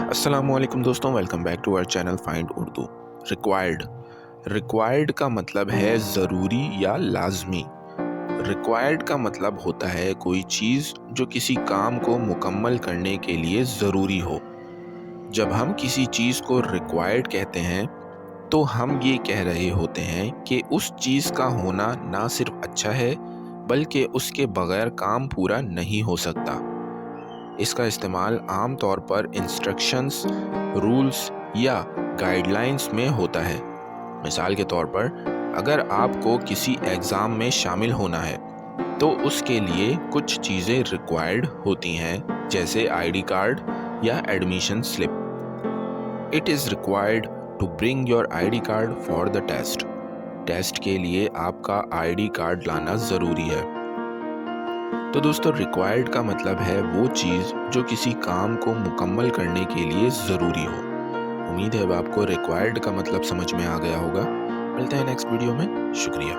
अस्सलाम वालेकुम दोस्तों, welcome back to our channel find Urdu. Required का मतलब है ज़रूरी या लाजमी। रिक्वायर्ड का मतलब होता है कोई चीज़ जो किसी काम को मुकम्मल करने के लिए ज़रूरी हो। जब हम किसी चीज़ को रिक्वायर्ड कहते हैं तो हम ये कह रहे होते हैं कि उस चीज़ का होना ना सिर्फ अच्छा है बल्कि उसके बगैर काम पूरा नहीं हो सकता। इसका इस्तेमाल आम तौर पर इंस्ट्रक्शंस, रूल्स या गाइडलाइंस में होता है। मिसाल के तौर पर, अगर आपको किसी एग्ज़ाम में शामिल होना है तो उसके लिए कुछ चीज़ें रिक्वायर्ड होती हैं, जैसे आईडी कार्ड या admission slip. It is required to bring your ID card for the test. Test के लिए आपका आईडी कार्ड लाना ज़रूरी है। तो दोस्तों, रिक्वायर्ड का मतलब है वो चीज़ जो किसी काम को मुकम्मल करने के लिए ज़रूरी हो। उम्मीद है अब आपको रिक्वायर्ड का मतलब समझ में आ गया होगा। मिलते हैं नेक्स्ट वीडियो में। शुक्रिया।